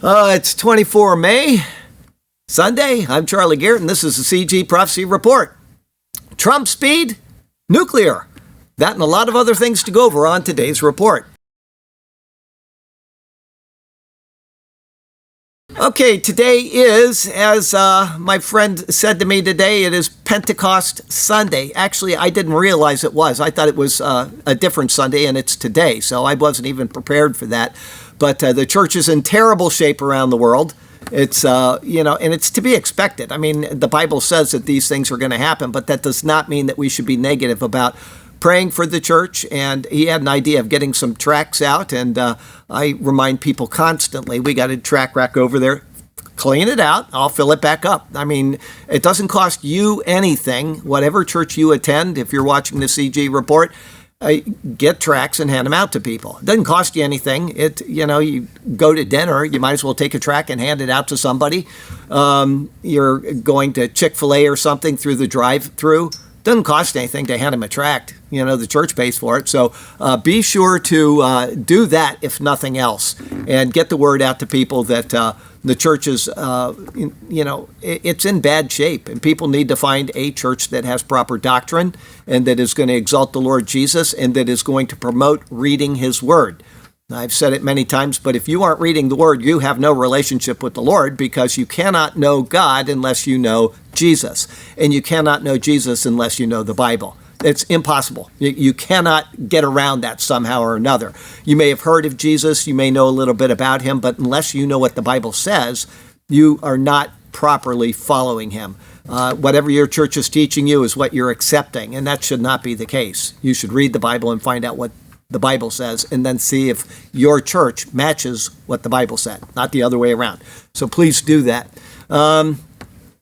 It's 24 May, Sunday. I'm Charlie Garrett, and this is the CG Prophecy Report. Trump speed, nuclear. That and a lot of other things to go over on today's report. Okay, today is, as my friend said to me today, it is Pentecost Sunday. Actually, I didn't realize it was. I thought it was a different Sunday, and it's today, so I wasn't even prepared for that. But the church is in terrible shape around the world. It's, and it's to be expected. I mean, the Bible says that these things are going to happen, but that does not mean that we should be negative about praying for the church. And he had an idea of getting some tracts out, and I remind people constantly, we got a tract rack over there. Clean it out. I'll fill it back up. I mean, it doesn't cost you anything, whatever church you attend. If you're watching the CG report, get tracts and hand them out to people. It doesn't cost you anything. You go to dinner, you might as well take a tract and hand it out to somebody. You're going to Chick-fil-A or something through the drive-through. Doesn't cost anything to hand them a tract. The church pays for it. So be sure to do that, if nothing else, and get the word out to people that the church is, it's in bad shape, and people need to find a church that has proper doctrine and that is going to exalt the Lord Jesus and that is going to promote reading his word. I've said it many times, but if you aren't reading the word, you have no relationship with the Lord, because you cannot know God unless you know Jesus, and you cannot know Jesus unless you know the Bible. It's impossible. You cannot get around that somehow or another. You may have heard of Jesus, you may know a little bit about him, but unless you know what the Bible says, you are not properly following him. Whatever your church is teaching you is what you're accepting, and that should not be the case. You should read the Bible and find out what the Bible says, and then see if your church matches what the Bible said, not the other way around. So please do that.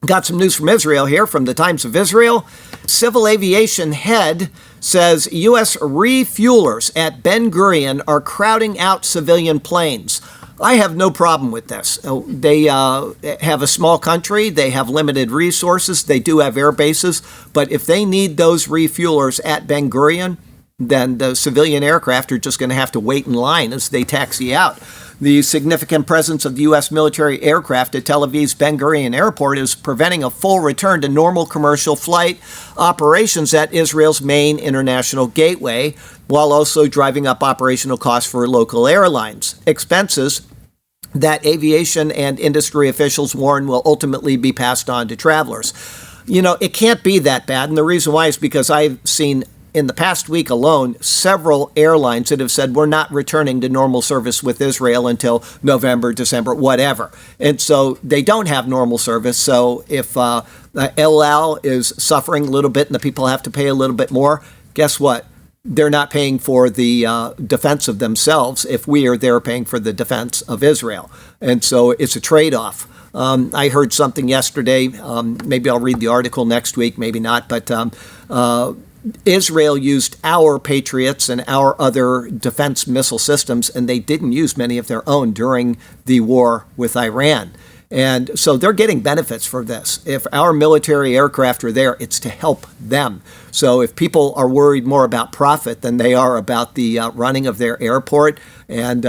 Got some news from Israel here, from the Times of Israel. Civil aviation head says U.S. refuelers at Ben Gurion are crowding out civilian planes. I have no problem with this. They have a small country. They have limited resources. They do have air bases. But if they need those refuelers at Ben Gurion, then the civilian aircraft are just going to have to wait in line as they taxi out. The significant presence of the U.S. military aircraft at Tel Aviv's Ben Gurion Airport is preventing a full return to normal commercial flight operations at Israel's main international gateway, while also driving up operational costs for local airlines. Expenses that aviation and industry officials warn will ultimately be passed on to travelers. It can't be that bad, and the reason why is because I've seen in the past week alone several airlines that have said we're not returning to normal service with Israel until November, December, whatever. And so they don't have normal service. So if El Al is suffering a little bit and the people have to pay a little bit more, guess what? They're not paying for the defense of themselves if we are there paying for the defense of Israel. And so it's a trade-off. I heard something yesterday. Maybe I'll read the article next week, maybe not, but Israel used our Patriots and our other defense missile systems, and they didn't use many of their own during the war with Iran. And so they're getting benefits for this. If our military aircraft are there, it's to help them. So if people are worried more about profit than they are about the running of their airport and,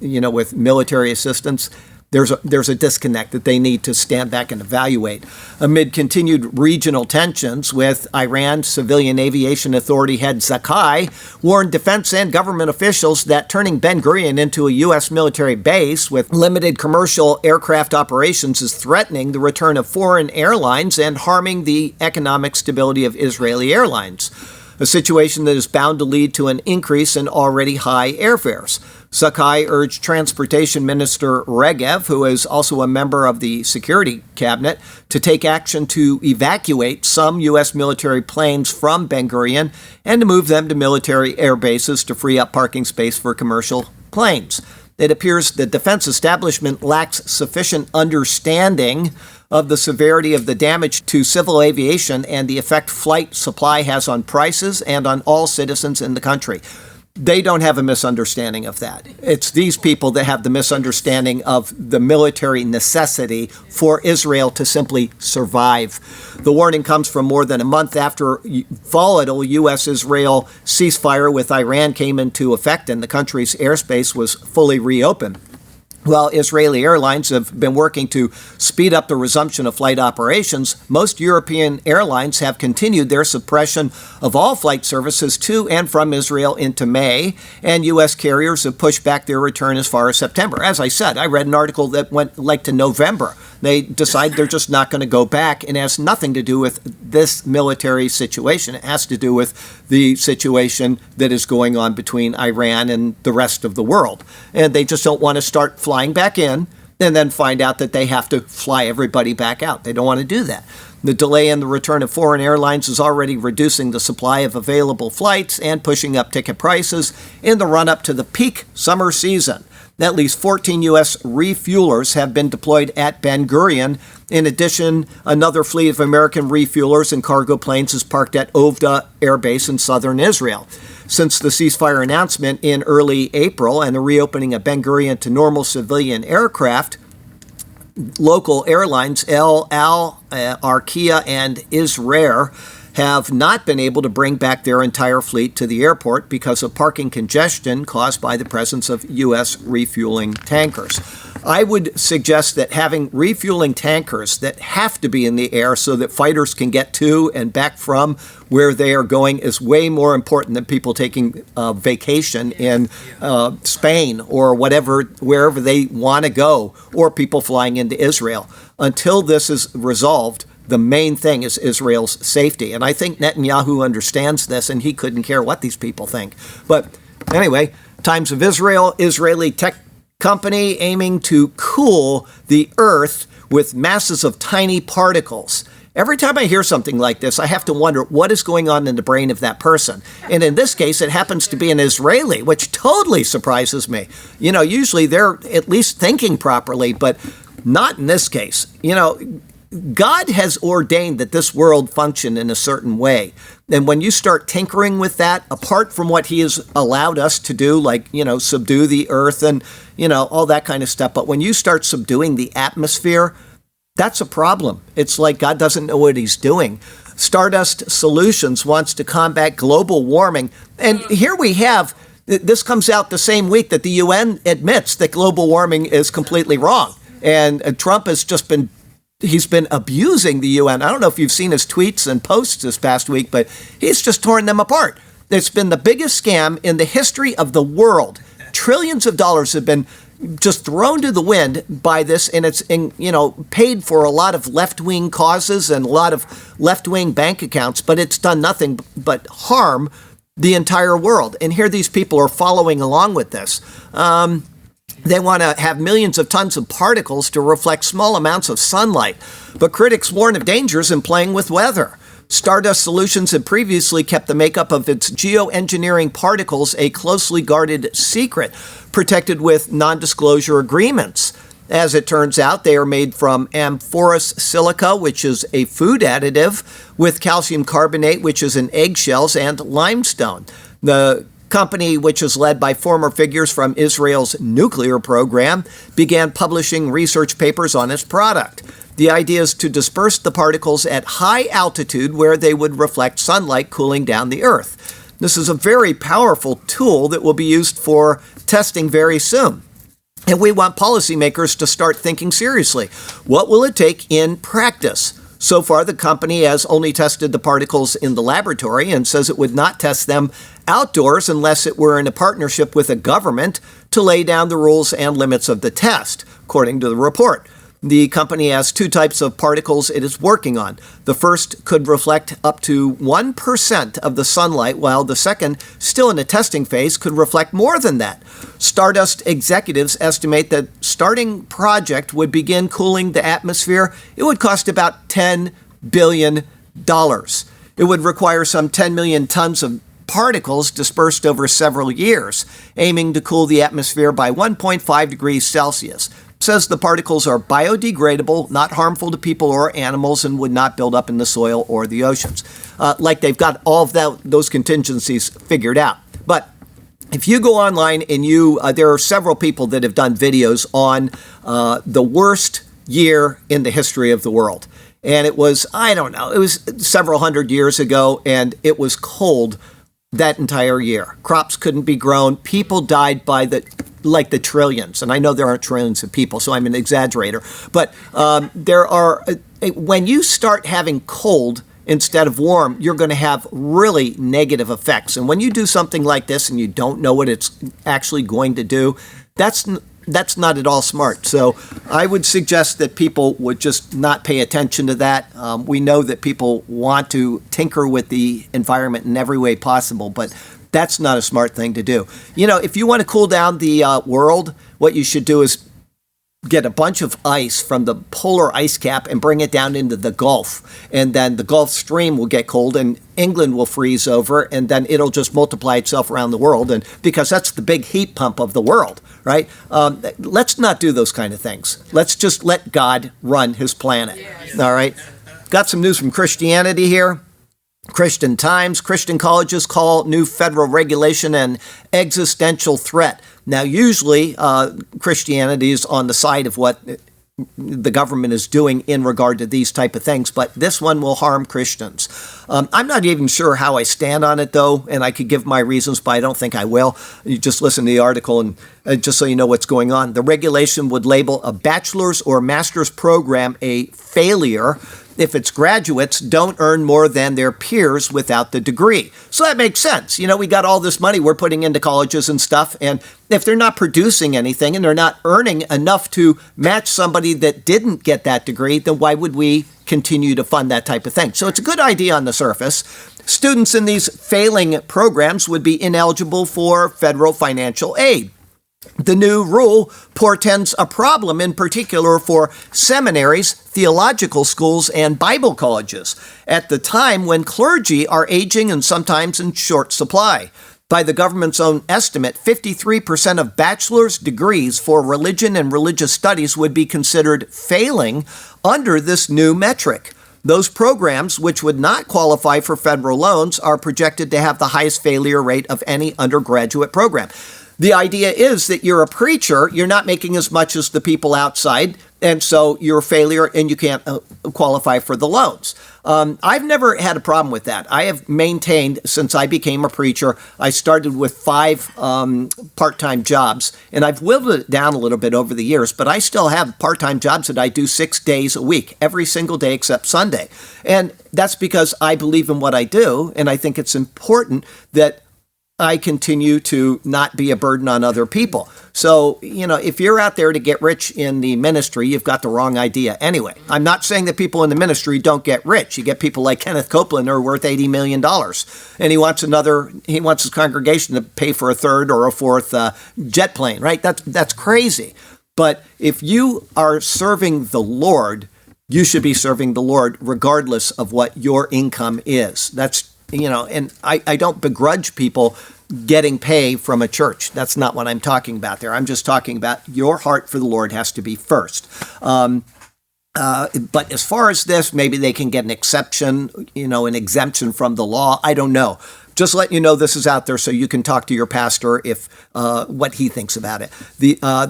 with military assistance, there's a disconnect that they need to stand back and evaluate. Amid continued regional tensions with Iran, Civilian Aviation Authority head Zakai warned defense and government officials that turning Ben Gurion into a U.S. military base with limited commercial aircraft operations is threatening the return of foreign airlines and harming the economic stability of Israeli airlines, a situation that is bound to lead to an increase in already high airfares. Zakai urged Transportation Minister Regev, who is also a member of the Security Cabinet, to take action to evacuate some U.S. military planes from Ben Gurion and to move them to military air bases to free up parking space for commercial planes. It appears the defense establishment lacks sufficient understanding of the severity of the damage to civil aviation and the effect flight supply has on prices and on all citizens in the country. They don't have a misunderstanding of that. It's these people that have the misunderstanding of the military necessity for Israel to simply survive. The warning comes from more than a month after volatile U.S.-Israel ceasefire with Iran came into effect and the country's airspace was fully reopened. While Israeli airlines have been working to speed up the resumption of flight operations, most European airlines have continued their suppression of all flight services to and from Israel into May, and U.S. carriers have pushed back their return as far as September. As I said, I read an article that went like to November. They decide they're just not going to go back, and it has nothing to do with this military situation. It has to do with the situation that is going on between Iran and the rest of the world. And they just don't want to start flying back in and then find out that they have to fly everybody back out. They don't want to do that. The delay in the return of foreign airlines is already reducing the supply of available flights and pushing up ticket prices in the run-up to the peak summer season. At least 14 U.S. refuelers have been deployed at Ben Gurion. In addition, another fleet of American refuelers and cargo planes is parked at Ovda Air Base in southern Israel. Since the ceasefire announcement in early April and the reopening of Ben Gurion to normal civilian aircraft, local airlines El Al, Arkia, and Israel have not been able to bring back their entire fleet to the airport because of parking congestion caused by the presence of U.S. refueling tankers. I would suggest that having refueling tankers that have to be in the air so that fighters can get to and back from where they are going is way more important than people taking a vacation in Spain or wherever they want to go, or people flying into Israel. Until this is resolved, the main thing is Israel's safety. And I think Netanyahu understands this, and he couldn't care what these people think. But anyway, Times of Israel, Israeli tech company aiming to cool the earth with masses of tiny particles. Every time I hear something like this, I have to wonder what is going on in the brain of that person. And in this case, it happens to be an Israeli, which totally surprises me. Usually they're at least thinking properly, but not in this case. God has ordained that this world function in a certain way. And when you start tinkering with that, apart from what he has allowed us to do, like, subdue the earth and, all that kind of stuff. But when you start subduing the atmosphere, that's a problem. It's like God doesn't know what he's doing. Stardust Solutions wants to combat global warming. And here we have, this comes out the same week that the UN admits that global warming is completely wrong. And Trump has just been he's been abusing the UN. I don't know if you've seen his tweets and posts this past week, but he's just torn them apart. It's been the biggest scam in the history of the world. Trillions of dollars have been just thrown to the wind by this, and it's paid for a lot of left-wing causes and a lot of left-wing bank accounts, but it's done nothing but harm the entire world. And here these people are following along with this. They want to have millions of tons of particles to reflect small amounts of sunlight. But critics warn of dangers in playing with weather. Stardust Solutions had previously kept the makeup of its geoengineering particles a closely guarded secret, protected with non-disclosure agreements. As it turns out, they are made from amorphous silica, which is a food additive, with calcium carbonate, which is in eggshells, and limestone. The company, which is led by former figures from Israel's nuclear program, began publishing research papers on its product. The idea is to disperse the particles at high altitude where they would reflect sunlight cooling down the Earth. This is a very powerful tool that will be used for testing very soon. And we want policymakers to start thinking seriously. What will it take in practice? So far, the company has only tested the particles in the laboratory and says it would not test them outdoors unless it were in a partnership with a government to lay down the rules and limits of the test, according to the report. The company has two types of particles it is working on. The first could reflect up to 1% of the sunlight, while the second, still in the testing phase, could reflect more than that. Stardust executives estimate that starting project would begin cooling the atmosphere. It would cost about $10 billion. It would require some 10 million tons of particles dispersed over several years, aiming to cool the atmosphere by 1.5 degrees Celsius. Says the particles are biodegradable, not harmful to people or animals, and would not build up in the soil or the oceans. Like they've got all of those contingencies figured out. But if you go online and there are several people that have done videos on the worst year in the history of the world. And it was, it was several hundred years ago, and it was cold that entire year. Crops couldn't be grown. People died by the trillions. And I know there aren't trillions of people, so I'm an exaggerator. But when you start having cold instead of warm, you're going to have really negative effects. And when you do something like this and you don't know what it's actually going to do, that's not at all smart. So I would suggest that people would just not pay attention to that. We know that people want to tinker with the environment in every way possible, but that's not a smart thing to do. If you want to cool down the world, what you should do is get a bunch of ice from the polar ice cap and bring it down into the Gulf. And then the Gulf Stream will get cold and England will freeze over, and then it'll just multiply itself around the world. And because that's the big heat pump of the world, right? Let's not do those kind of things. Let's just let God run his planet. All right? Got some news from Christianity here. Christian Times, Christian colleges call new federal regulation an existential threat. Now, usually Christianity is on the side of what the government is doing in regard to these type of things, but this one will harm Christians. I'm not even sure how I stand on it, though, and I could give my reasons, but I don't think I will. You just listen to the article, and just so you know what's going on. The regulation would label a bachelor's or master's program a failure if its graduates don't earn more than their peers without the degree. So that makes sense. We got all this money we're putting into colleges and stuff, and if they're not producing anything and they're not earning enough to match somebody that didn't get that degree, then why would we continue to fund that type of thing? So it's a good idea on the surface. Students in these failing programs would be ineligible for federal financial aid. The new rule portends a problem in particular for seminaries, theological schools, and Bible colleges at the time when clergy are aging and sometimes in short supply. By the government's own estimate, 53% of bachelor's degrees for religion and religious studies would be considered failing under this new metric. Those programs, which would not qualify for federal loans, are projected to have the highest failure rate of any undergraduate program. The idea is that you're a preacher, you're not making as much as the people outside, and so you're a failure and you can't qualify for the loans. I've never had a problem with that. I have maintained, since I became a preacher, I started with 5 part-time jobs, and I've whittled it down a little bit over the years, but I still have part-time jobs that I do 6 days a week, every single day except Sunday. And that's because I believe in what I do, and I think it's important that I continue to not be a burden on other people. So, if you're out there to get rich in the ministry, you've got the wrong idea. Anyway, I'm not saying that people in the ministry don't get rich. You get people like Kenneth Copeland who are worth $80 million. And he wants his congregation to pay for a third or a fourth jet plane, right? That's crazy. But if you are serving the Lord, you should be serving the Lord regardless of what your income is. That's and I don't begrudge people getting pay from a church. That's not what I'm talking about there. I'm just talking about your heart for the Lord has to be first. But as far as this, maybe they can get an exception, an exemption from the law. I don't know. Just let you know this is out there so you can talk to your pastor if what he thinks about it.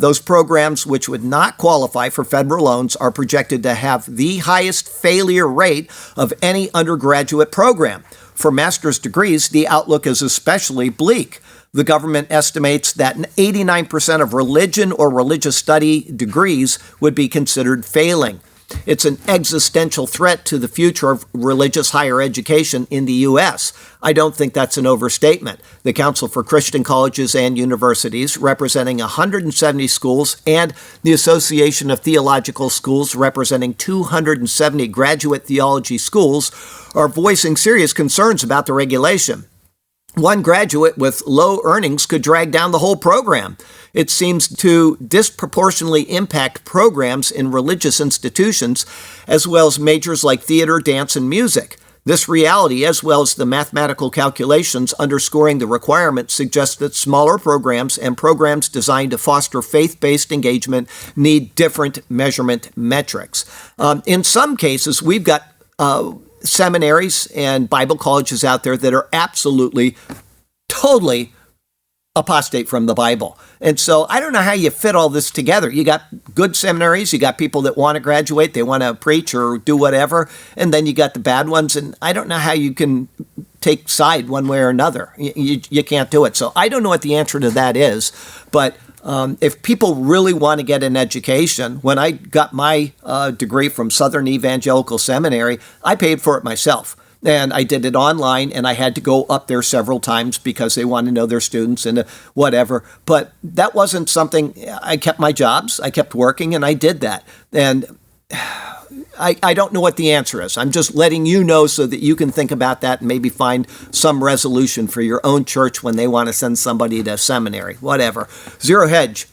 Those programs which would not qualify for federal loans are projected to have the highest failure rate of any undergraduate program. For master's degrees, the outlook is especially bleak. The government estimates that 89% of religion or religious study degrees would be considered failing. It's an existential threat to the future of religious higher education in the U.S. I don't think that's an overstatement. The Council for Christian Colleges and Universities, representing 170 schools, and the Association of Theological Schools, representing 270 graduate theology schools, are voicing serious concerns about the regulation. One graduate with low earnings could drag down the whole program. It seems to disproportionately impact programs in religious institutions, as well as majors like theater, dance, and music. This reality, as well as the mathematical calculations underscoring the requirement, suggests that smaller programs and programs designed to foster faith-based engagement need different measurement metrics. In some cases, we've got seminaries and Bible colleges out there that are absolutely, totally apostate from the Bible. And so I don't know how you fit all this together. You got good seminaries, you got people that want to graduate, they want to preach or do whatever, and then you got the bad ones, and I don't know how you can take side one way or another. You can't do it. So I don't know what the answer to that is, but if people really want to get an education, when I got my degree from Southern Evangelical Seminary, I paid for it myself. And I did it online, and I had to go up there several times because they want to know their students and whatever. But that wasn't something, I kept my jobs, I kept working, and I did that. And I don't know what the answer is. I'm just letting you know so that you can think about that and maybe find some resolution for your own church when they want to send somebody to seminary, whatever. Zero Hedge.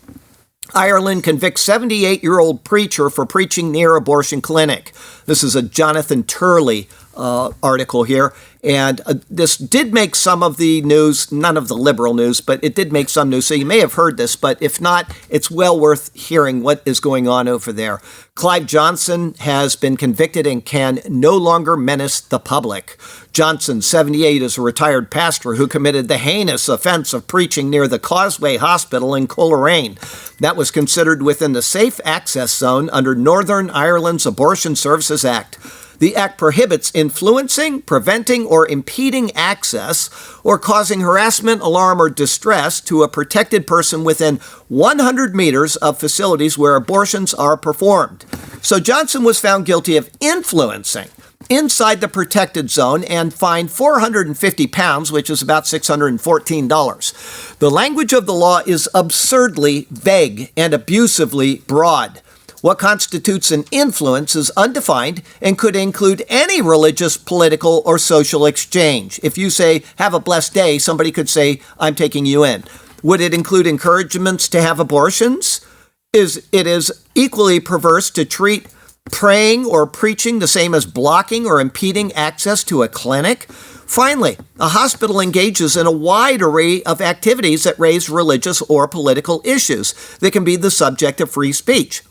Ireland convicts 78-year-old preacher for preaching near abortion clinic. This is a Jonathan Turley article here. And this did make some of the news, none of the liberal news, but it did make some news. So you may have heard this, but if not, it's well worth hearing what is going on over there. Clive Johnson has been convicted and can no longer menace the public. Johnson, 78, is a retired pastor who committed the heinous offense of preaching near the Causeway Hospital in Coleraine. That was considered within the safe access zone under Northern Ireland's Abortion Services Act. The act prohibits influencing, preventing, or impeding access or causing harassment, alarm, or distress to a protected person within 100 meters of facilities where abortions are performed. So Johnson was found guilty of influencing inside the protected zone and fined £450, which is about $614. The language of the law is absurdly vague and abusively broad. What constitutes an influence is undefined and could include any religious, political, or social exchange. If you say, have a blessed day, somebody could say, I'm taking you in. Would it include encouragements to have abortions? It is equally perverse to treat praying or preaching the same as blocking or impeding access to a clinic. Finally, a hospital engages in a wide array of activities that raise religious or political issues that can be the subject of free speech.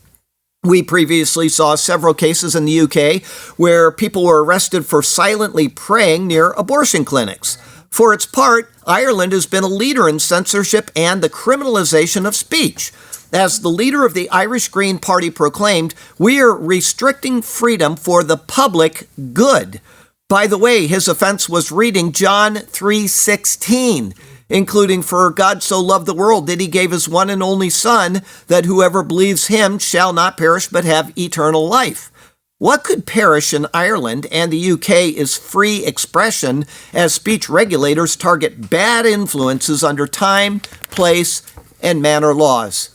We previously saw several cases in the UK where people were arrested for silently praying near abortion clinics. For its part, Ireland has been a leader in censorship and the criminalization of speech. As the leader of the Irish Green Party proclaimed, we are restricting freedom for the public good. By the way, his offense was reading John 3:16. Including, for God so loved the world that he gave his one and only Son, that whoever believes him shall not perish but have eternal life. What could perish in Ireland and the UK is free expression as speech regulators target bad influences under time, place, and manner laws.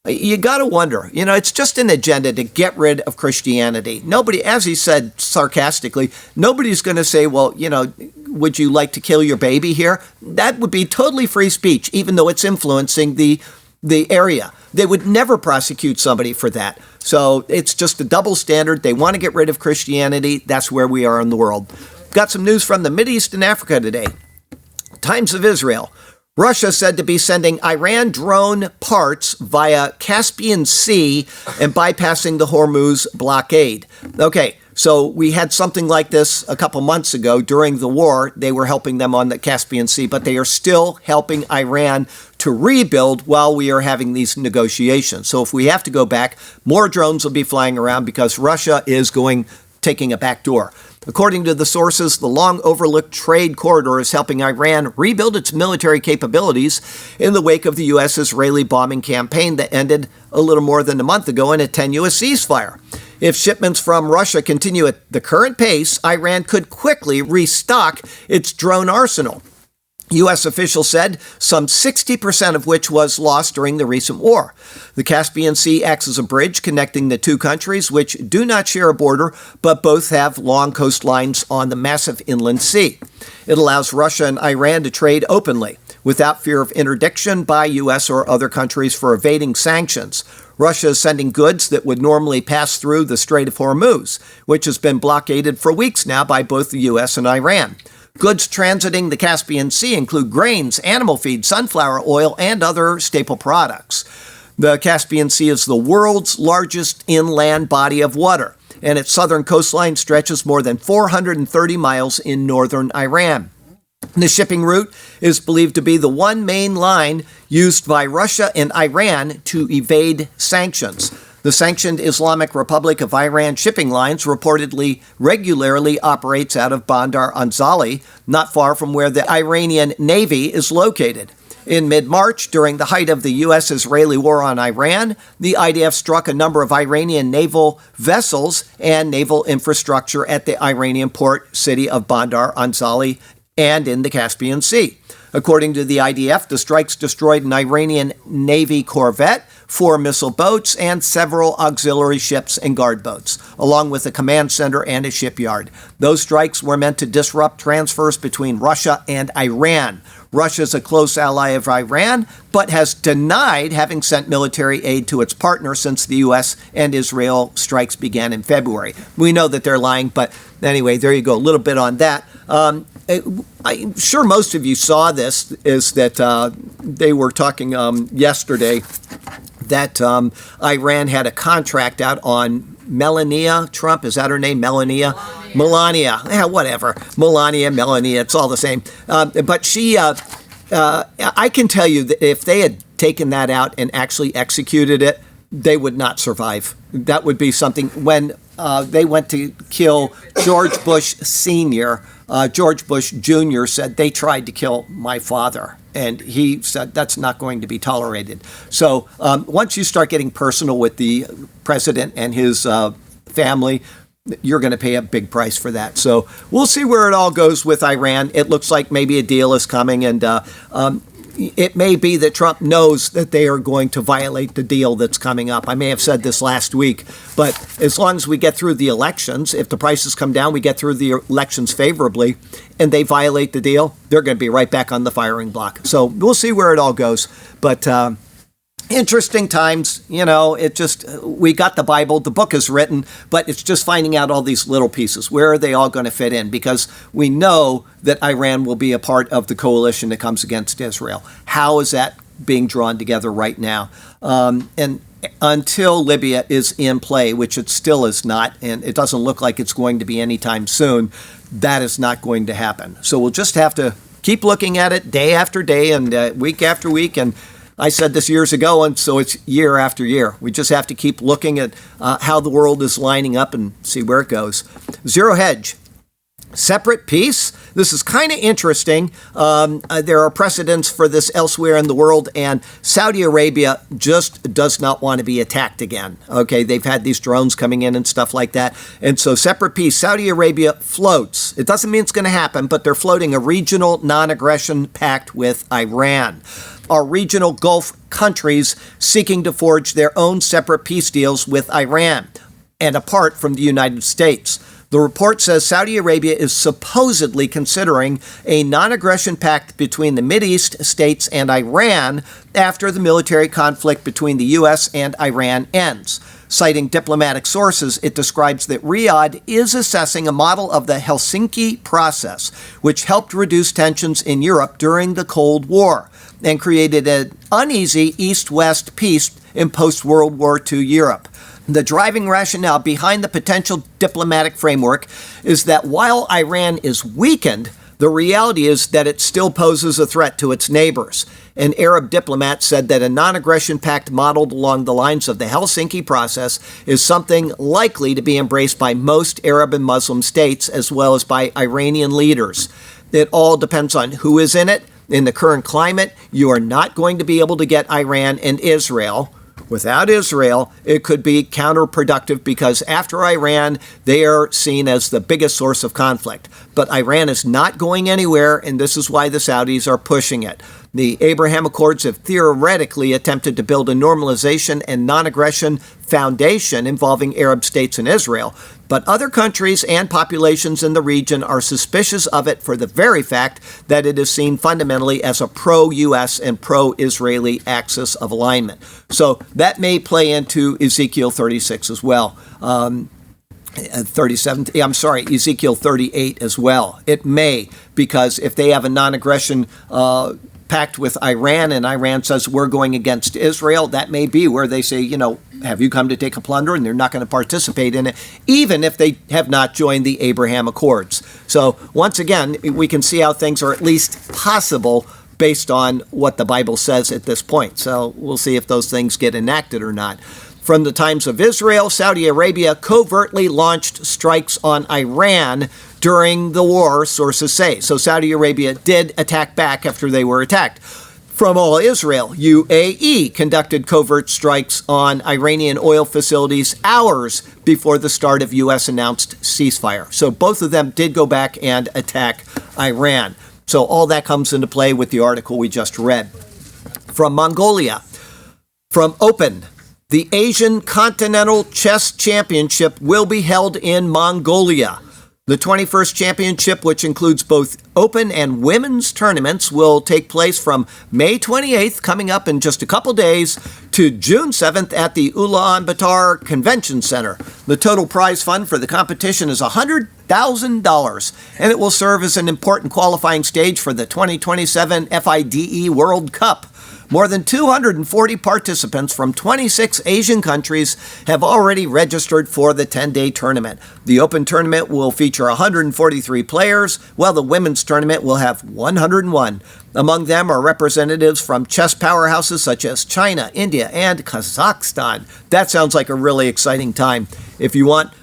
You got to wonder, it's just an agenda to get rid of Christianity. Nobody, as he said sarcastically, nobody's going to say, well, would you like to kill your baby here? That would be totally free speech, even though it's influencing the area. They would never prosecute somebody for that. So it's just a double standard. They want to get rid of Christianity. That's where we are in the world. Got some news from the Mideast and Africa today. Times of Israel. Russia said to be sending Iran drone parts via Caspian Sea and bypassing the Hormuz blockade. Okay, so we had something like this a couple months ago during the war. They were helping them on the Caspian Sea, but they are still helping Iran to rebuild while we are having these negotiations. So if we have to go back, more drones will be flying around because Russia is taking a back door. According to the sources, the long overlooked trade corridor is helping Iran rebuild its military capabilities in the wake of the U.S.-Israeli bombing campaign that ended a little more than a month ago in a tenuous ceasefire. If shipments from Russia continue at the current pace, Iran could quickly restock its drone arsenal. U.S. officials said some 60% of which was lost during the recent war. The Caspian Sea acts as a bridge connecting the two countries, which do not share a border, but both have long coastlines on the massive inland sea. It allows Russia and Iran to trade openly, without fear of interdiction by U.S. or other countries for evading sanctions. Russia is sending goods that would normally pass through the Strait of Hormuz, which has been blockaded for weeks now by both the U.S. and Iran. Goods transiting the Caspian Sea include grains, animal feed, sunflower oil, and other staple products. The Caspian Sea is the world's largest inland body of water, and its southern coastline stretches more than 430 miles in northern Iran. The shipping route is believed to be the one main line used by Russia and Iran to evade sanctions. The sanctioned Islamic Republic of Iran shipping lines reportedly regularly operates out of Bandar Anzali, not far from where the Iranian Navy is located. In mid-March, during the height of the U.S.-Israeli war on Iran, the IDF struck a number of Iranian naval vessels and naval infrastructure at the Iranian port city of Bandar Anzali and in the Caspian Sea. According to the IDF, the strikes destroyed an Iranian Navy corvette, 4 missile boats, and several auxiliary ships and guard boats, along with a command center and a shipyard. Those strikes were meant to disrupt transfers between Russia and Iran. Russia is a close ally of Iran, but has denied having sent military aid to its partner since the U.S. and Israel strikes began in February. We know that they're lying, but anyway, there you go, a little bit on that. I'm sure most of you saw this, is that they were talking yesterday that Iran had a contract out on Melania Trump. Is that her name? Melania? Melania. Yeah, whatever. Melania, it's all the same. But she, I can tell you that if they had taken that out and actually executed it, they would not survive. That would be something. When they went to kill George Bush Sr., George Bush Jr. said, they tried to kill my father. And he said, that's not going to be tolerated. So once you start getting personal with the president and his family, you're going to pay a big price for that. So we'll see where it all goes with Iran. It looks like maybe a deal is coming, and it may be that Trump knows that they are going to violate the deal that's coming up. I may have said this last week, but as long as we get through the elections, if the prices come down, we get through the elections favorably, and they violate the deal, they're going to be right back on the firing block. So we'll see where it all goes. But interesting times, we got the Bible, the book is written, but it's just finding out all these little pieces. Where are they all going to fit in? Because we know that Iran will be a part of the coalition that comes against Israel. How is that being drawn together right now? And until Libya is in play, which it still is not, and it doesn't look like it's going to be anytime soon, that is not going to happen. So we'll just have to keep looking at it day after day and week after week. And I said this years ago, and so it's year after year. We just have to keep looking at how the world is lining up and see where it goes. Zero hedge. Separate peace. This is kind of interesting. There are precedents for this elsewhere in the world, and Saudi Arabia just does not want to be attacked again. Okay, they've had these drones coming in and stuff like that. And so separate peace. Saudi Arabia floats. It doesn't mean it's going to happen, but they're floating a regional non-aggression pact with Iran. Are regional Gulf countries seeking to forge their own separate peace deals with Iran and apart from the United States. The report says Saudi Arabia is supposedly considering a non-aggression pact between the Mideast states and Iran after the military conflict between the U.S. and Iran ends. Citing diplomatic sources, it describes that Riyadh is assessing a model of the Helsinki process, which helped reduce tensions in Europe during the Cold War and created an uneasy East-West peace in post-World War II Europe. The driving rationale behind the potential diplomatic framework is that while Iran is weakened, the reality is that it still poses a threat to its neighbors. An Arab diplomat said that a non-aggression pact modeled along the lines of the Helsinki process is something likely to be embraced by most Arab and Muslim states as well as by Iranian leaders. It all depends on who is in it. In the current climate, you are not going to be able to get Iran and Israel. Without Israel, it could be counterproductive because after Iran, they are seen as the biggest source of conflict. But Iran is not going anywhere, and this is why the Saudis are pushing it. The Abraham Accords have theoretically attempted to build a normalization and non-aggression foundation involving Arab states and Israel, but other countries and populations in the region are suspicious of it for the very fact that it is seen fundamentally as a pro-U.S. and pro-Israeli axis of alignment. So that may play into Ezekiel 36 as well. 37, Ezekiel 38 as well. It may, because if they have a non-aggression pact with Iran and Iran says we're going against Israel, that may be where they say, have you come to take a plunder? And they're not going to participate in it, even if they have not joined the Abraham Accords. So once again, we can see how things are at least possible based on what the Bible says at this point. So we'll see if those things get enacted or not. From the Times of Israel, Saudi Arabia covertly launched strikes on Iran during the war, sources say. So Saudi Arabia did attack back after they were attacked. From All Israel, UAE conducted covert strikes on Iranian oil facilities hours before the start of U.S. announced ceasefire. So both of them did go back and attack Iran. So all that comes into play with the article we just read. From Mongolia, from Open, the Asian Continental Chess Championship will be held in Mongolia. The 21st championship, which includes both open and women's tournaments, will take place from May 28th, coming up in just a couple days, to June 7th at the Ulaanbaatar Convention Center. The total prize fund for the competition is $100,000, and it will serve as an important qualifying stage for the 2027 FIDE World Cup. More than 240 participants from 26 Asian countries have already registered for the 10-day tournament. The Open tournament will feature 143 players, while the women's tournament will have 101. Among them are representatives from chess powerhouses such as China, India, and Kazakhstan. That sounds like a really exciting time. If you want,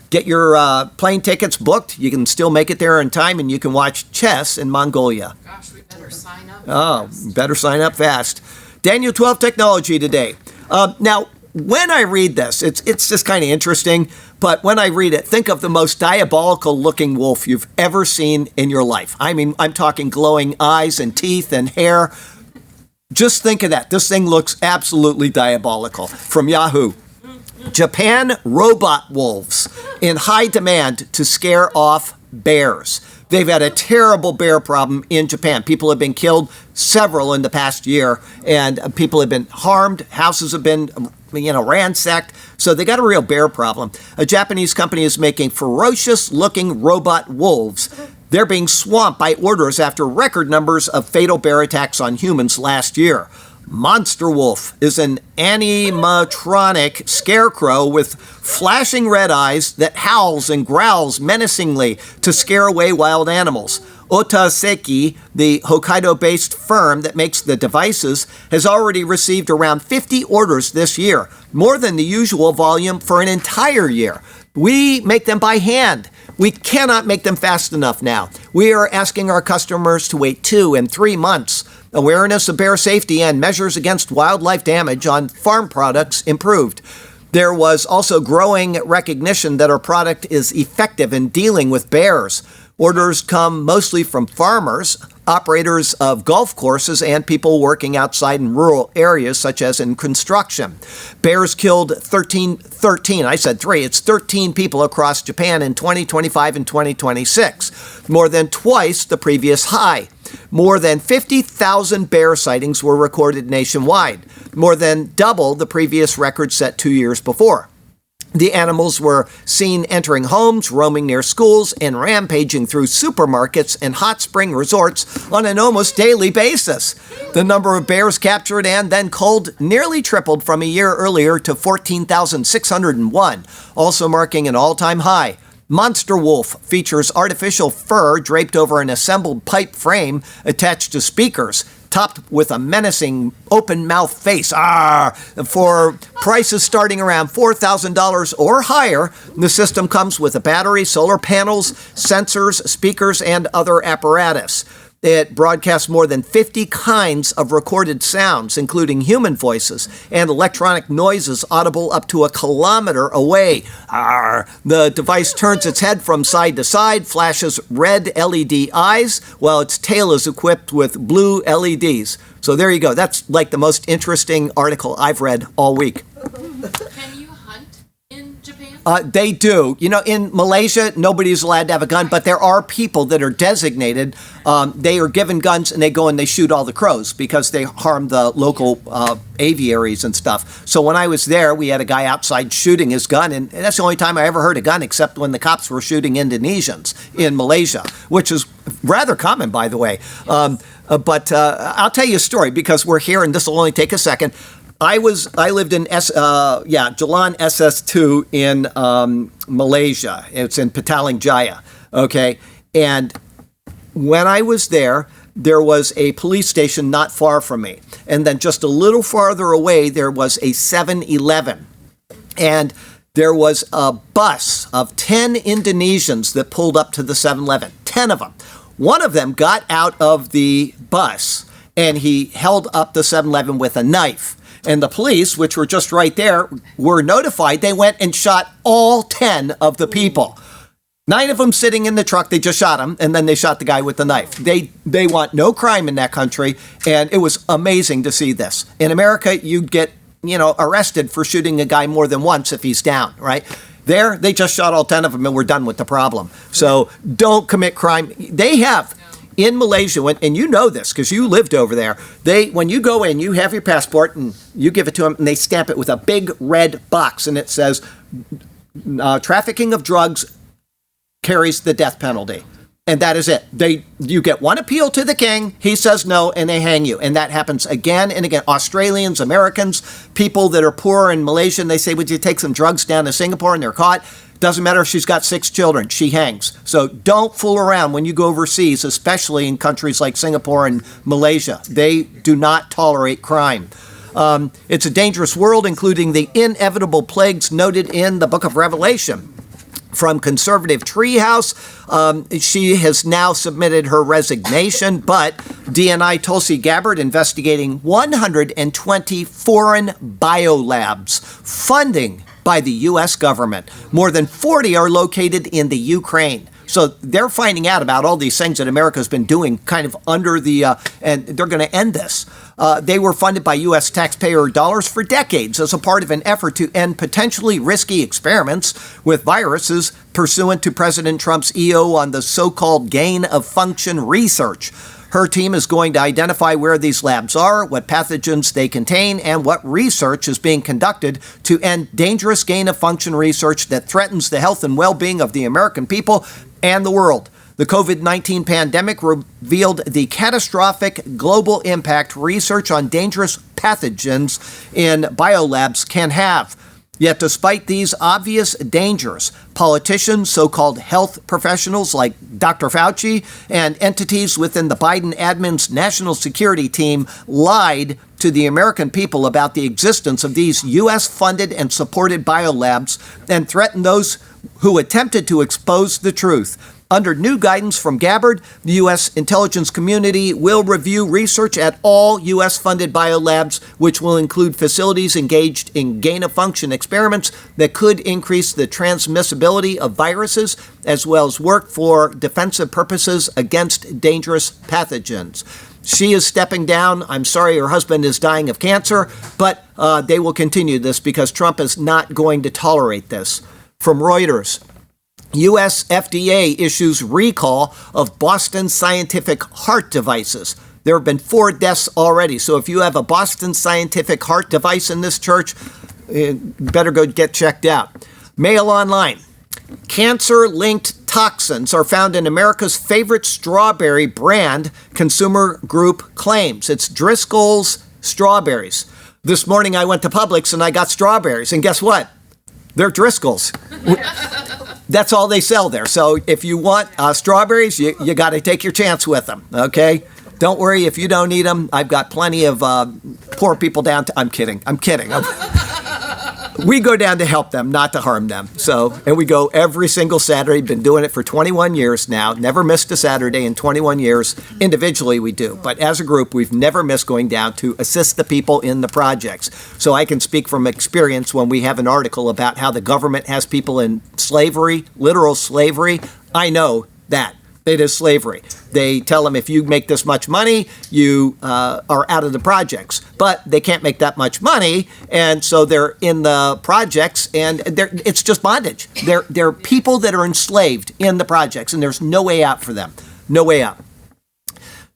get your plane tickets booked. You can still make it there in time, and you can watch chess in Mongolia. Gosh, we better sign up. Oh, better sign up fast. Daniel 12 Technology today. Now, when I read this, it's just kind of interesting, but when I read it, think of the most diabolical looking wolf you've ever seen in your life. I mean, I'm talking glowing eyes and teeth and hair. Just think of that. This thing looks absolutely diabolical. From Yahoo. Japan robot wolves in high demand to scare off bears. They've had a terrible bear problem in Japan. People have been killed, several in the past year, and people have been harmed. Houses have been, ransacked. So they got a real bear problem. A Japanese company is making ferocious-looking robot wolves. They're being swamped by orders after record numbers of fatal bear attacks on humans last year. Monster Wolf is an animatronic scarecrow with flashing red eyes that howls and growls menacingly to scare away wild animals. Otaseki, the Hokkaido-based firm that makes the devices, has already received around 50 orders this year, more than the usual volume for an entire year. We make them by hand. We cannot make them fast enough now. We are asking our customers to wait 2 and 3 months. Awareness of bear safety and measures against wildlife damage on farm products improved. There was also growing recognition that our product is effective in dealing with bears. Orders come mostly from farmers, operators of golf courses, and people working outside in rural areas, such as in construction. Bears killed 13 people across Japan in 2025 and 2026, more than twice the previous high. More than 50,000 bear sightings were recorded nationwide, more than double the previous record set 2 years before. The animals were seen entering homes, roaming near schools, and rampaging through supermarkets and hot spring resorts on an almost daily basis. The number of bears captured and then culled nearly tripled from a year earlier to 14,601, also marking an all-time high. Monster Wolf features artificial fur draped over an assembled pipe frame attached to speakers, topped with a menacing open-mouth face. For prices starting around $4,000 or higher, the system comes with a battery, solar panels, sensors, speakers, and other apparatus. It broadcasts more than 50 kinds of recorded sounds, including human voices and electronic noises audible up to a kilometer away. The device turns its head from side to side, flashes red LED eyes, while its tail is equipped with blue LEDs. So there you go. That's like the most interesting article I've read all week. Can you hunt in Japan? They do. In Malaysia, nobody's allowed to have a gun, but there are people that are designated. They are given guns, and they go and they shoot all the crows because they harm the local aviaries and stuff. So when I was there, we had a guy outside shooting his gun, and that's the only time I ever heard a gun, except when the cops were shooting Indonesians in Malaysia, which is rather common, by the way. But I'll tell you a story because we're here, and this will only take a second. I lived in Jalan SS2 in Malaysia. It's in Petaling Jaya. Okay, and when I was there was a police station not far from me, and then just a little farther away there was a 7-Eleven. And there was a bus of 10 Indonesians that pulled up to the 7-Eleven, 10 of them. One of them got out of the bus and he held up the 7-Eleven with a knife. And the police, which were just right there, were notified. They went and shot all 10 of the people. 9 of them sitting in the truck, they just shot him, and then they shot the guy with the knife. They want no crime in that country, and it was amazing to see this. In America, you get, arrested for shooting a guy more than once if he's down, right? There, they just shot all 10 of them, and we're done with the problem. So don't commit crime. They have. In Malaysia, and you know this because you lived over there, when you go in, you have your passport and you give it to them and they stamp it with a big red box and it says, trafficking of drugs carries the death penalty. And that is it. You get one appeal to the king, he says no, and they hang you. And that happens again and again. Australians, Americans, people that are poor in Malaysia, and they say, would you take some drugs down to Singapore? And they're caught. Doesn't matter if she's got 6 children, she hangs. So don't fool around when you go overseas, especially in countries like Singapore and Malaysia. They do not tolerate crime. It's a dangerous world, including the inevitable plagues noted in the book of Revelation. From Conservative Treehouse, she has now submitted her resignation, but DNI Tulsi Gabbard investigating 120 foreign biolabs, funding by the U.S. government. More than 40 are located in the Ukraine. So they're finding out about all these things that America's been doing kind of under the, and they're going to end this. They were funded by U.S. taxpayer dollars for decades as a part of an effort to end potentially risky experiments with viruses pursuant to President Trump's EO on the so-called gain-of-function research. Her team is going to identify where these labs are, what pathogens they contain, and what research is being conducted to end dangerous gain-of-function research that threatens the health and well-being of the American people and the world. The COVID-19 pandemic revealed the catastrophic global impact research on dangerous pathogens in biolabs can have. Yet despite these obvious dangers, politicians, so-called health professionals like Dr. Fauci, and entities within the Biden admin's national security team lied to the American people about the existence of these U.S.-funded and supported biolabs and threatened those who attempted to expose the truth. Under new guidance from Gabbard, the U.S. intelligence community will review research at all U.S.-funded biolabs, which will include facilities engaged in gain-of-function experiments that could increase the transmissibility of viruses, as well as work for defensive purposes against dangerous pathogens. She is stepping down. I'm sorry her husband is dying of cancer, but they will continue this because Trump is not going to tolerate this. From Reuters, U.S. FDA issues recall of Boston Scientific heart devices. There have been 4 deaths already. So if you have a Boston Scientific heart device in this church, better go get checked out. Mail Online. Cancer-linked toxins are found in America's favorite strawberry brand, consumer group claims. It's Driscoll's Strawberries. This morning I went to Publix and I got strawberries. And guess what? They're Driscoll's. That's all they sell there. So if you want strawberries, you got to take your chance with them, okay? Don't worry if you don't eat them. I've got plenty of poor people down to... I'm kidding. We go down to help them, not to harm them. So, and we go every single Saturday. Been doing it for 21 years now. Never missed a Saturday in 21 years. Individually, we do. But as a group, we've never missed going down to assist the people in the projects. So I can speak from experience when we have an article about how the government has people in slavery, literal slavery. I know that. It is slavery. They tell them if you make this much money, you are out of the projects. But they can't make that much money, and so they're in the projects, and it's just bondage. They're people that are enslaved in the projects, and there's no way out for them. No way out.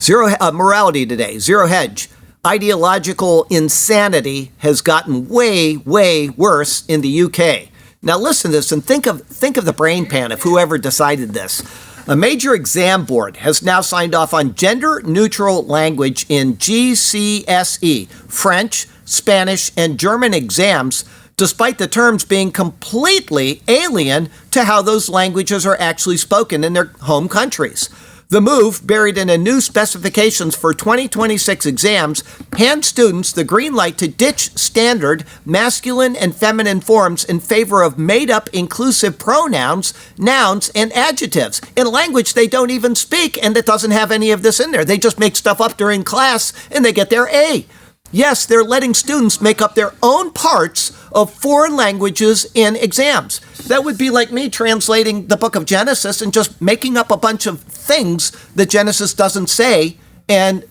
Zero morality today. Zero hedge. Ideological insanity has gotten way, way worse in the UK. Now listen to this and think of the brain pan of whoever decided this. A major exam board has now signed off on gender-neutral language in GCSE, French, Spanish, and German exams, despite the terms being completely alien to how those languages are actually spoken in their home countries. The move, buried in a new specifications for 2026 exams, hands students the green light to ditch standard masculine and feminine forms in favor of made-up inclusive pronouns, nouns, and adjectives in language they don't even speak and that doesn't have any of this in there. They just make stuff up during class and they get their A. Yes, they're letting students make up their own parts of foreign languages in exams. That would be like me translating the book of Genesis and just making up a bunch of things that Genesis doesn't say and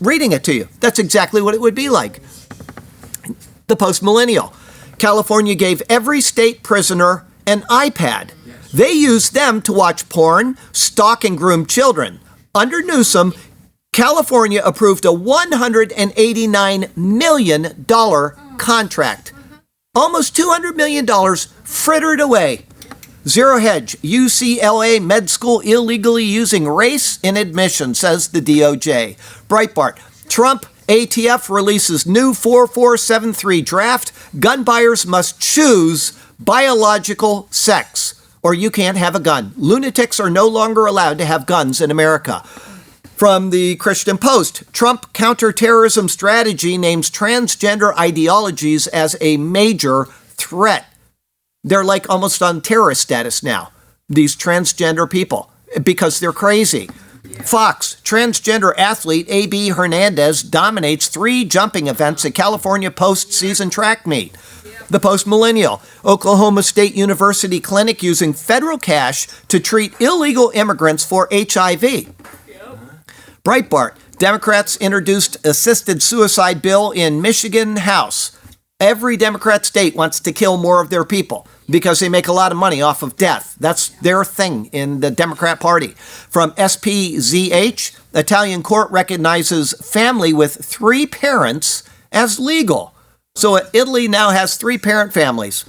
reading it to you. That's exactly what it would be like. The post-millennial. California gave every state prisoner an iPad. They used them to watch porn, stalk and groom children. Under Newsom, California approved a $189 million contract. Almost $200 million frittered away. Zero Hedge, UCLA med school illegally using race in admission, says the DOJ. Breitbart, Trump ATF releases new 4473 draft. Gun buyers must choose biological sex, or you can't have a gun. Lunatics are no longer allowed to have guns in America. From the Christian Post, Trump counterterrorism strategy names transgender ideologies as a major threat. They're like almost on terrorist status now, these transgender people, because they're crazy. Fox, transgender athlete A.B. Hernandez dominates 3 jumping events at California postseason track meet. The post-millennial, Oklahoma State University clinic using federal cash to treat illegal immigrants for HIV. Breitbart, Democrats introduced assisted suicide bill in Michigan House. Every Democrat state wants to kill more of their people because they make a lot of money off of death. That's their thing in the Democrat Party. From SPZH, Italian court recognizes family with 3 parents as legal. So Italy now has 3-parent families.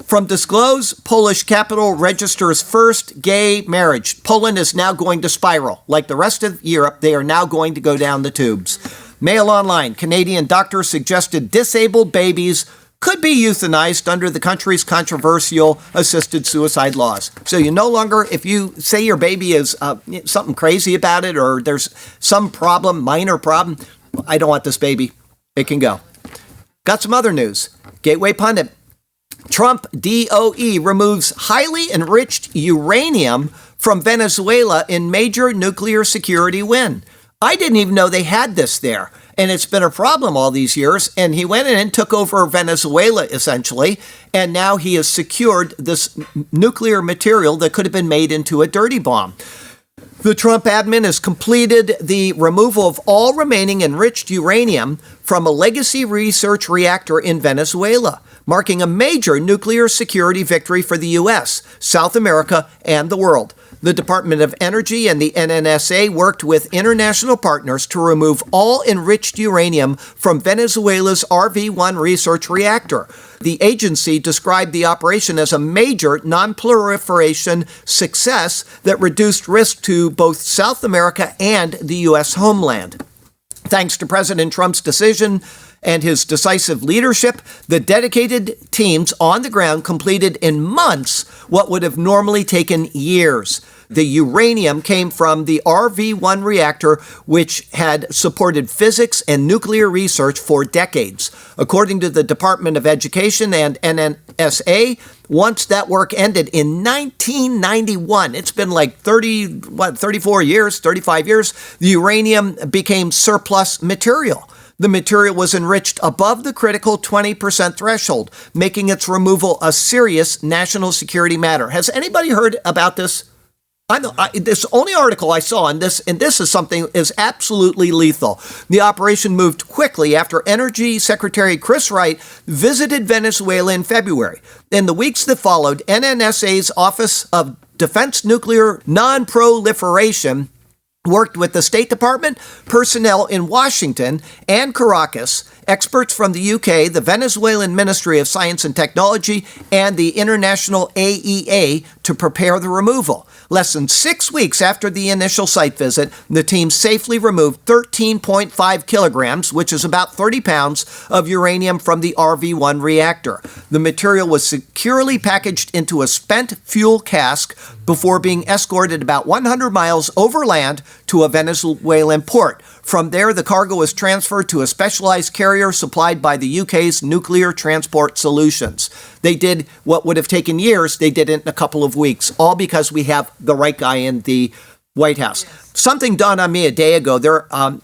From Disclose, Polish capital registers first gay marriage. Poland is now going to spiral. Like the rest of Europe, they are now going to go down the tubes. Mail Online, Canadian doctor suggested disabled babies could be euthanized under the country's controversial assisted suicide laws. So you no longer, if you say your baby is something crazy about it or there's some problem, minor problem, I don't want this baby. It can go. Got some other news. Gateway Pundit. Trump DOE removes highly enriched uranium from Venezuela in major nuclear security win. I didn't even know they had this there. And it's been a problem all these years. And he went in and took over Venezuela, essentially. And now he has secured this nuclear material that could have been made into a dirty bomb. The Trump admin has completed the removal of all remaining enriched uranium from a legacy research reactor in Venezuela, marking a major nuclear security victory for the U.S., South America, and the world. The Department of Energy and the NNSA worked with international partners to remove all enriched uranium from Venezuela's RV-1 research reactor. The agency described the operation as a major non-proliferation success that reduced risk to both South America and the U.S. homeland. Thanks to President Trump's decision and his decisive leadership, the dedicated teams on the ground completed in months what would have normally taken years. The uranium came from the RV-1 reactor, which had supported physics and nuclear research for decades. According to the Department of Education and NNSA, once that work ended in 1991, it's been like 35 years, the uranium became surplus material. The material was enriched above the critical 20% threshold, making its removal a serious national security matter. Has anybody heard about this? This only article I saw on this, and this is something is absolutely lethal. The operation moved quickly after Energy Secretary Chris Wright visited Venezuela in February. In the weeks that followed, NNSA's Office of Defense Nuclear Non-Proliferation worked with the State Department, personnel in Washington and Caracas, experts from the UK, the Venezuelan Ministry of Science and Technology, and the International AEA to prepare the removal. Less than 6 weeks after the initial site visit, the team safely removed 13.5 kilograms, which is about 30 pounds, of uranium from the RV-1 reactor. The material was securely packaged into a spent fuel cask before being escorted about 100 miles overland to a Venezuelan port. From there, the cargo was transferred to a specialized carrier supplied by the UK's Nuclear Transport Solutions. They did what would have taken years, they did it in a couple of weeks, all because we have the right guy in the White House. Yes. Something dawned on me a day ago.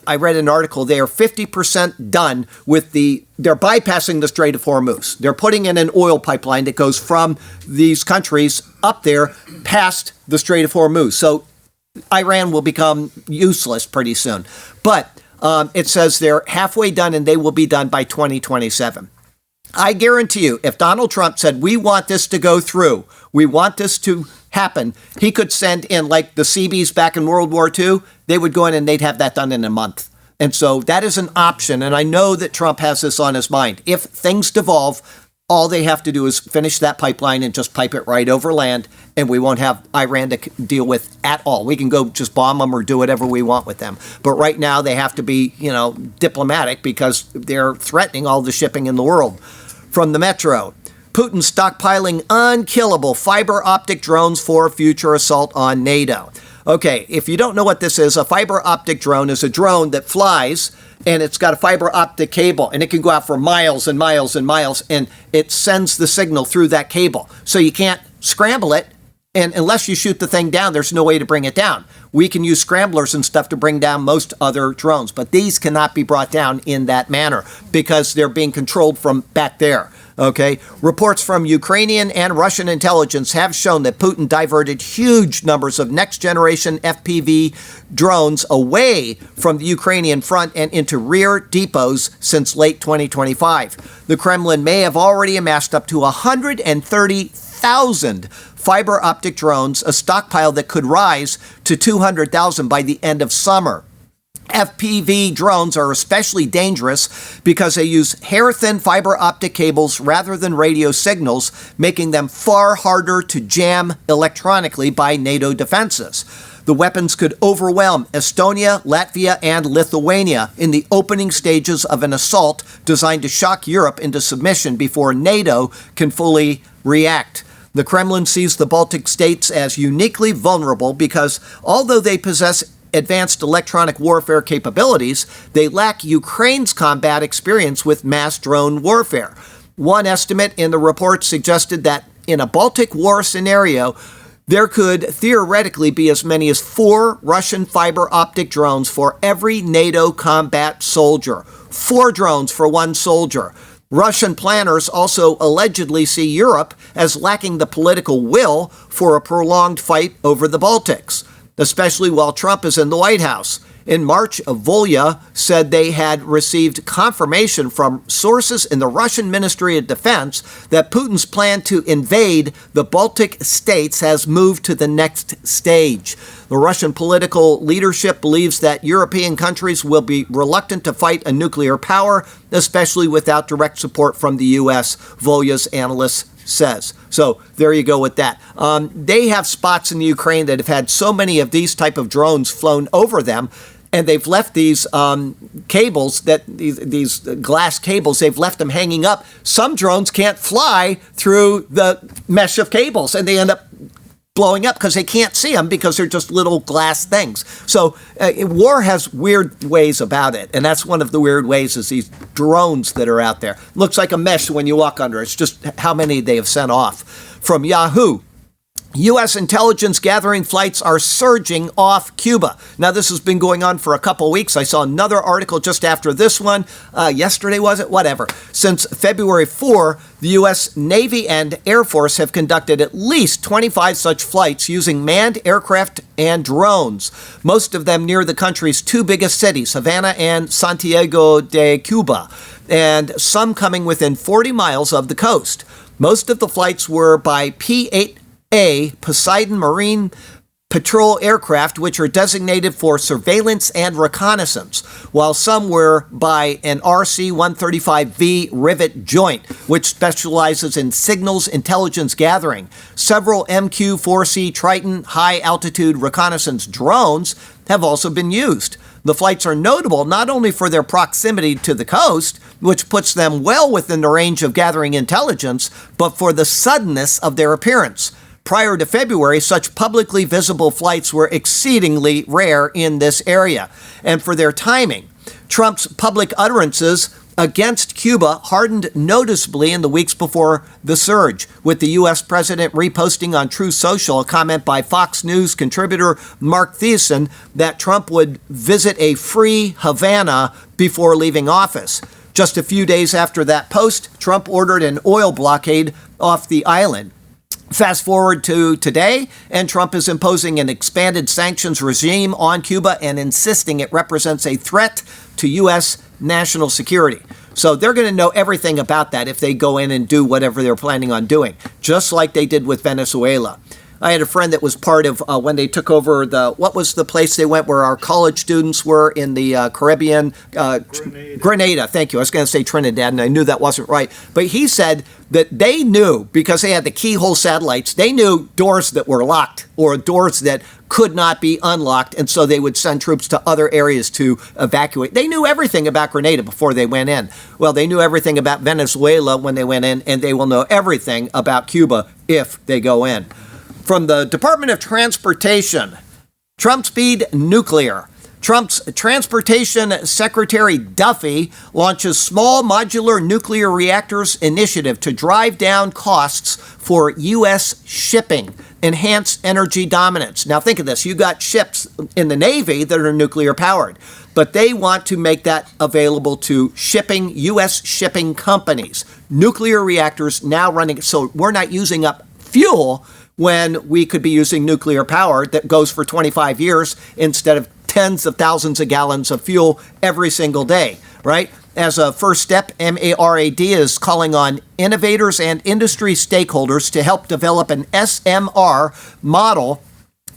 I read an article. They are 50% done with they're bypassing the Strait of Hormuz. They're putting in an oil pipeline that goes from these countries up there past the Strait of Hormuz. So Iran will become useless pretty soon. But it says they're halfway done and they will be done by 2027. I guarantee you, if Donald Trump said, we want this to go through, we want this to happen, he could send in, like the Seabees back in World War II, they would go in and they'd have that done in a month. And so that is an option. And I know that Trump has this on his mind. If things devolve, all they have to do is finish that pipeline and just pipe it right over land, and we won't have Iran to deal with at all. We can go just bomb them or do whatever we want with them. But right now they have to be, diplomatic because they're threatening all the shipping in the world. From the Metro, Putin stockpiling unkillable fiber optic drones for future assault on NATO. Okay, if you don't know what this is, a fiber optic drone is a drone that flies and it's got a fiber optic cable and it can go out for miles and miles and miles and it sends the signal through that cable. So you can't scramble it, and unless you shoot the thing down, there's no way to bring it down. We can use scramblers and stuff to bring down most other drones, but these cannot be brought down in that manner because they're being controlled from back there. Okay, reports from Ukrainian and Russian intelligence have shown that Putin diverted huge numbers of next-generation FPV drones away from the Ukrainian front and into rear depots since late 2025. The Kremlin may have already amassed up to 130,000 fiber optic drones, a stockpile that could rise to 200,000 by the end of summer. FPV drones are especially dangerous because they use hair-thin fiber optic cables rather than radio signals, making them far harder to jam electronically by NATO defenses. The weapons could overwhelm Estonia, Latvia, and Lithuania in the opening stages of an assault designed to shock Europe into submission before NATO can fully react. The Kremlin sees the Baltic states as uniquely vulnerable because although they possess advanced electronic warfare capabilities, they lack Ukraine's combat experience with mass drone warfare. One estimate in the report suggested that in a Baltic war scenario, there could theoretically be as many as 4 Russian fiber optic drones for every NATO combat soldier. 4 drones for 1 soldier. Russian planners also allegedly see Europe as lacking the political will for a prolonged fight over the Baltics, especially while Trump is in the White House. In March, Volya said they had received confirmation from sources in the Russian Ministry of Defense that Putin's plan to invade the Baltic states has moved to the next stage. The Russian political leadership believes that European countries will be reluctant to fight a nuclear power, especially without direct support from the U.S., Volya's analyst says. So there you go with that. They have spots in the Ukraine that have had so many of these type of drones flown over them, and they've left these cables, these glass cables, they've left them hanging up. Some drones can't fly through the mesh of cables, and they end up blowing up because they can't see them because they're just little glass things. So war has weird ways about it, and that's one of the weird ways is these drones that are out there. Looks like a mesh when you walk under. It's just how many they have sent off. From Yahoo, U.S. intelligence gathering flights are surging off Cuba. Now, this has been going on for a couple weeks. I saw another article just after this one. Yesterday, was it? Whatever. Since February 4, the U.S. Navy and Air Force have conducted at least 25 such flights using manned aircraft and drones, most of them near the country's 2 biggest cities, Havana and Santiago de Cuba, and some coming within 40 miles of the coast. Most of the flights were by P-8A Poseidon Marine Patrol aircraft, which are designated for surveillance and reconnaissance, while some were by an RC-135V Rivet Joint, which specializes in signals intelligence gathering. Several MQ-4C Triton high-altitude reconnaissance drones have also been used. The flights are notable not only for their proximity to the coast, which puts them well within the range of gathering intelligence, but for the suddenness of their appearance. Prior to February, such publicly visible flights were exceedingly rare in this area. And for their timing, Trump's public utterances against Cuba hardened noticeably in the weeks before the surge, with the U.S. president reposting on Truth Social a comment by Fox News contributor Mark Thiessen that Trump would visit a free Havana before leaving office. Just a few days after that post, Trump ordered an oil blockade off the island. Fast forward to today, and Trump is imposing an expanded sanctions regime on Cuba and insisting it represents a threat to U.S. national security. So they're going to know everything about that if they go in and do whatever they're planning on doing, just like they did with Venezuela. I had a friend that was part of when they took over what was the place they went where our college students were in the Caribbean? Grenada. Thank you. I was going to say Trinidad, and I knew that wasn't right. But he said that they knew, because they had the keyhole satellites, they knew doors that were locked or doors that could not be unlocked, and so they would send troops to other areas to evacuate. They knew everything about Grenada before they went in. Well, they knew everything about Venezuela when they went in, and they will know everything about Cuba if they go in. From the Department of Transportation, Trump speed nuclear. Trump's Transportation Secretary Duffy launches small modular nuclear reactors initiative to drive down costs for U.S. shipping, enhance energy dominance. Now think of this. You got ships in the Navy that are nuclear powered, but they want to make that available to U.S. shipping companies. Nuclear reactors now running, so we're not using up fuel when we could be using nuclear power that goes for 25 years instead of tens of thousands of gallons of fuel every single day, right? As a first step, MARAD is calling on innovators and industry stakeholders to help develop an SMR model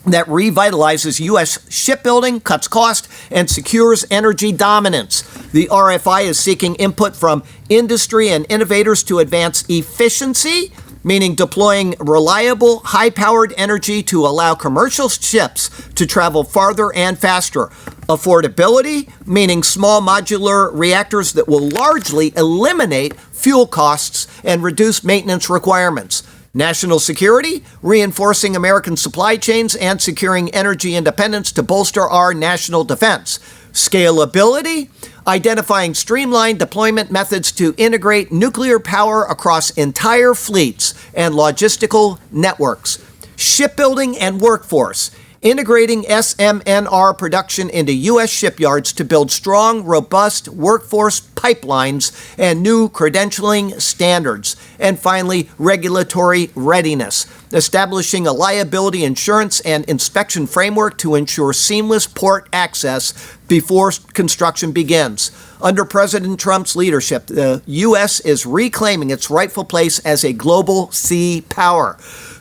that revitalizes U.S. shipbuilding, cuts cost, and secures energy dominance. The RFI is seeking input from industry and innovators to advance efficiency, meaning deploying reliable, high-powered energy to allow commercial ships to travel farther and faster. Affordability, meaning small modular reactors that will largely eliminate fuel costs and reduce maintenance requirements. National security, reinforcing American supply chains and securing energy independence to bolster our national defense. Scalability, identifying streamlined deployment methods to integrate nuclear power across entire fleets and logistical networks. Shipbuilding and workforce, integrating SMNR production into U.S. shipyards to build strong, robust workforce pipelines and new credentialing standards. And finally, regulatory readiness, establishing a liability insurance and inspection framework to ensure seamless port access before construction begins. Under President Trump's leadership, the U.S. is reclaiming its rightful place as a global sea power.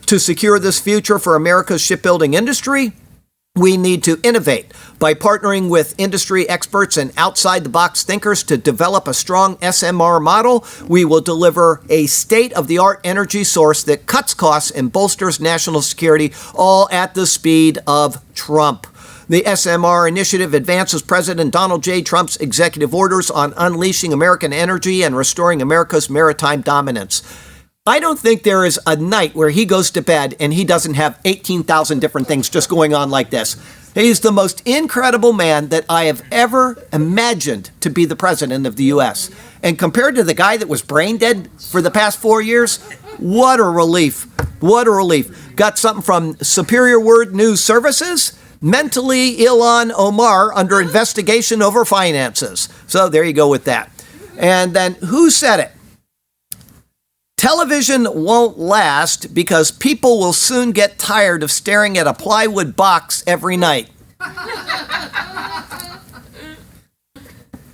To secure this future for America's shipbuilding industry, we need to innovate by partnering with industry experts and outside-the-box thinkers to develop a strong SMR model. We will deliver a state-of-the-art energy source that cuts costs and bolsters national security, all at the speed of Trump. The SMR initiative advances President Donald J. Trump's executive orders on unleashing American energy and restoring America's maritime dominance. I don't think there is a night where he goes to bed and he doesn't have 18,000 different things just going on like this. He's the most incredible man that I have ever imagined to be the president of the U.S. And compared to the guy that was brain dead for the past 4 years, what a relief. What a relief. Got something from Superior Word News Services. Mentally Ilhan Omar under investigation over finances. So there you go with that. And then who said it? Television won't last because people will soon get tired of staring at a plywood box every night.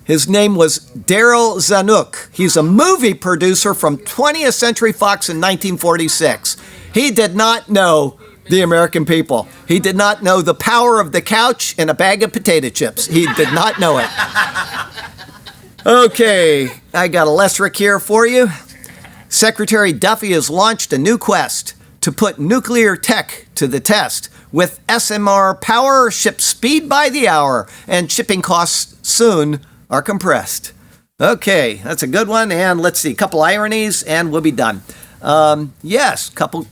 His name was Daryl Zanuck. He's a movie producer from 20th Century Fox in 1946. He did not know the American people. He did not know the power of the couch and a bag of potato chips. He did not know it. Okay, I got a Lesric here for you. Secretary Duffy has launched a new quest to put nuclear tech to the test. With SMR power, ship speed by the hour, and shipping costs soon are compressed. Okay, that's a good one. And let's see, a couple ironies, and we'll be done. Yes, couple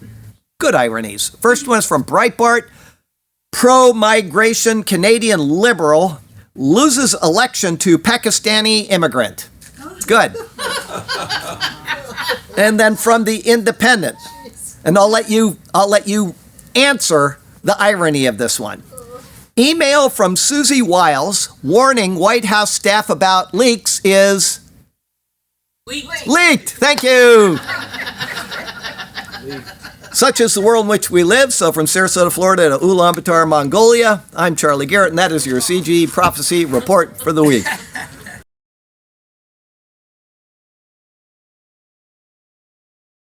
good ironies. First one is from Breitbart. Pro-migration Canadian liberal loses election to Pakistani immigrant. Good. And then from the Independent, and I'll let you answer the irony of this one. Email from Susie Wiles warning White House staff about leaks is leaked. Thank you. Such is the world in which we live. So from Sarasota, Florida to Ulaanbaatar, Mongolia, I'm Charlie Garrett, and that is your CG Prophecy Report for the week.